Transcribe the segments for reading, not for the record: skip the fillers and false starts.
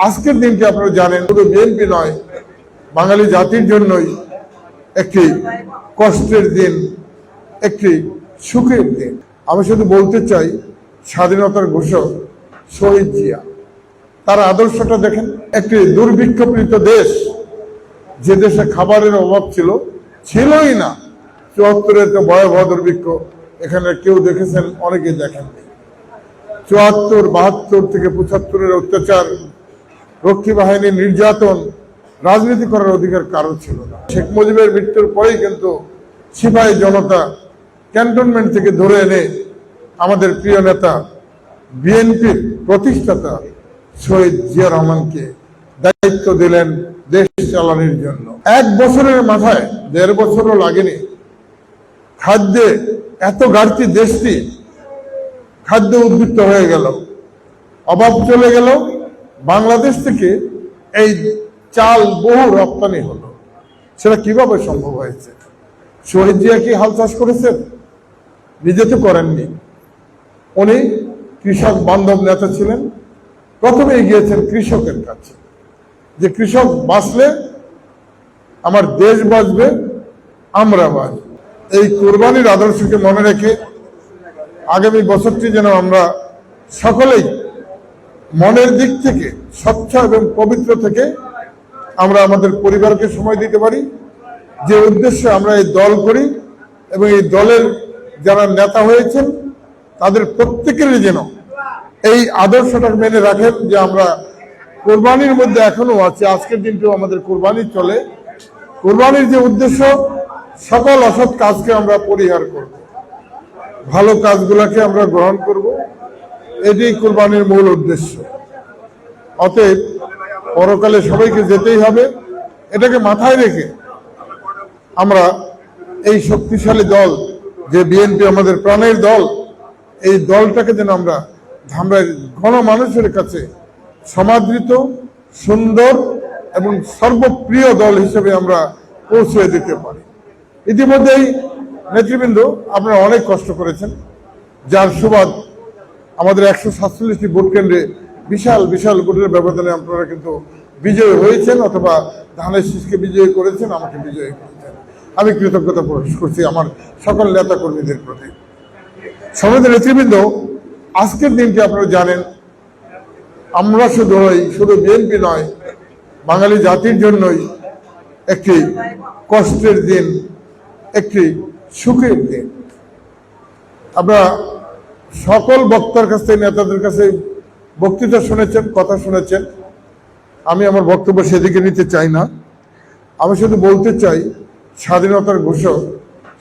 আজকের দিনটি আপনারা জানেন, শুধু বিএনপি নয়, বাঙালি জাতির জন্যই একটি কষ্টের দিন, একটি সুখের দিন। আমি শুধু বলতে চাই, স্বাধীনতার ঘোষক শহীদ জিয়া, তার আদর্শটা দেখেন। একটি দুর্ভিক্ষপীড়িত দেশ, যে দেশে খাবারের অভাব ছিলই না। ৭৪-এর তো ভয়াবহ দুর্ভিক্ষ, এখানে কেউ দেখেছেন, অনেকে দেখেননি। ৭৪, ৭২ থেকে ৭৫-এর অত্যাচার, রক্ষী বাহিনীর নির্যাতন, রাজনীতি করার অধিকার কারো ছিল না। শেখ মুজিবের মৃত্যুর পরেই কিন্তু সিপাহী জনতা ক্যান্টনমেন্ট থেকে ধরে এনে আমাদের প্রিয় নেতা বিএনপির প্রতিষ্ঠাতা শহীদ জিয়া রহমানকে দায়িত্ব দিলেন দেশ চালানোর জন্য। ১ বছরের মাথায়, ১.৫ বছরও লাগেনি, খাদ্যে এত ঘাটতি, দেশটি খাদ্য উদ্বৃত্ত হয়ে গেল, অভাব চলে গেল। বাংলাদেশ থেকে এই চাল বহু রপ্তানি হলো। সেটা কিভাবে সম্ভব হয়েছে? শহীদ জিয়া কি হাল চাষ করেছেন? নিজে তো করেননি। উনি কৃষক বান্ধব নেতা ছিলেন। প্রথমে গিয়েছেন কৃষকের কাছে, যে কৃষক বাঁচলে আমার দেশ বাঁচবে, আমরা বাঁচব। এই কোরবানির আদর্শকে মনে রেখে আগামী বছরটি যেন আমরা সকলেই মনের দিক থেকে স্বচ্ছ এবং পবিত্র থেকে আমরা আমাদের পরিবারকে সময় দিতে পারি, যে উদ্দেশ্যে আমরা এই দল করি, এবং এই দলের যারা নেতা হয়েছেন তাদের প্রত্যেকেরই যেন এই আদর্শটা মেনে রাখেন, যে আমরা কোরবানির মধ্যে এখনো আছি। আজকের দিনটিও আমাদের কোরবানি চলে। কোরবানির যে উদ্দেশ্য, সকল অসৎ কাজকে আমরা পরিহার করব, ভালো কাজগুলোকে আমরা গ্রহণ করব, এটাই কোরবানির মূল উদ্দেশ্য। অতএব পরকালে সবাইকে যেতেই হবে, এটাকে মাথায় রেখে আমরা এই শক্তিশালী দল, যে বিএনপি আমাদের প্রাণের দল, এই দলটাকে যেন আমরা ধামরাইয়ের গণমানুষের কাছে সমাদৃত, সুন্দর এবং সর্বপ্রিয় দল হিসেবে আমরা পৌঁছে দিতে পারি। ইতিমধ্যেই নেতৃবৃন্দ, আপনারা অনেক কষ্ট করেছেন, যার সুবাদ আমাদের ১৪৭টি ভোট কেন্দ্রে বিশাল বিশাল ভোটের ব্যবধানে আপনারা কিন্তু বিজয়ী হয়েছেন, অথবা ধানের শীষকে বিজয়ী করেছেন, আমাকে বিজয়ী করেছেন। আমি কৃতজ্ঞতা প্রকাশ করছি আমার সকল নেতা কর্মীদের প্রতি। সমাজের নেতৃবৃন্দ, আজকের দিনটি আপনারা জানেন, আমরা শুধু বিএনপি নয়, বাঙালি জাতির জন্যই একটি কষ্টের দিন, একটি সুখের দিন। আমরা সকল বক্তার কাছ থেকে, নেতাদের কাছে বক্তৃতা শুনেছেন, কথা শুনেছেন। আমি আমার বক্তব্য সেদিকে নিতে চাই না। আমি শুধু বলতে চাই, স্বাধীনতার ঘোষক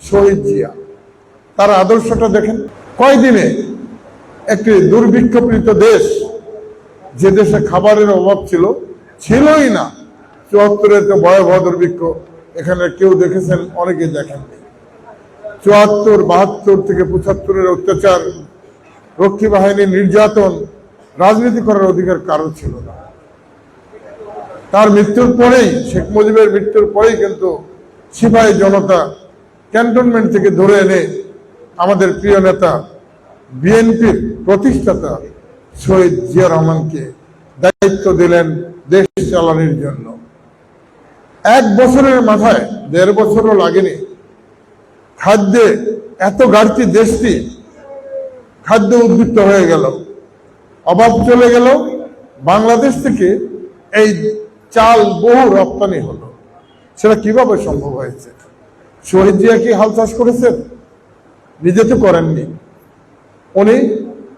শহীদ জিয়া, তার আদর্শটা দেখেন। কয়দিনে একটি দুর্ভিক্ষপীড়িত দেশ, যে দেশে খাবারের অভাব ছিলই না। ৭৪-এর তো ভয়াবহ দুর্ভিক্ষ, এখানে কেউ দেখেছেন, অনেকে দেখেননি। ৭৪, ৭২ থেকে ৭৫-এর অত্যাচার, রক্ষী বাহিনীর নির্যাতন, রাজনীতি করার অধিকার কারো ছিল না। তার মৃত্যুর পরেই, শেখ মুজিবের মৃত্যুর পরেই কিন্তু সিপাহী জনতা ক্যান্টনমেন্ট থেকে ধরে এনে আমাদের প্রিয় নেতা বিএনপির প্রতিষ্ঠাতা শহীদ জিয়া রহমানকে দায়িত্ব দিলেন দেশ চালানোর জন্য। ১ বছরের মাথায়, ১.৫ বছরও লাগেনি, খাদ্যে এত ঘাটতি, দেশটি খাদ্য উদ্বৃত্ত হয়ে গেল, অভাব চলে গেল। বাংলাদেশ থেকে এই চাল বহু রপ্তানি হলো। সেটা কিভাবে সম্ভব হয়েছে? শহীদ জিয়া কি হাল চাষ করেছেন? নিজে তো করেননি। উনি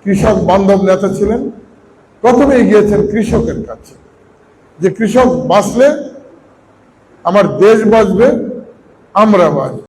কৃষক বান্ধব নেতা ছিলেন। প্রথমে গিয়েছেন কৃষকের কাছে, যে কৃষক বাঁচলে আমার দেশ বাঁচবে, আমরা বাঁচব।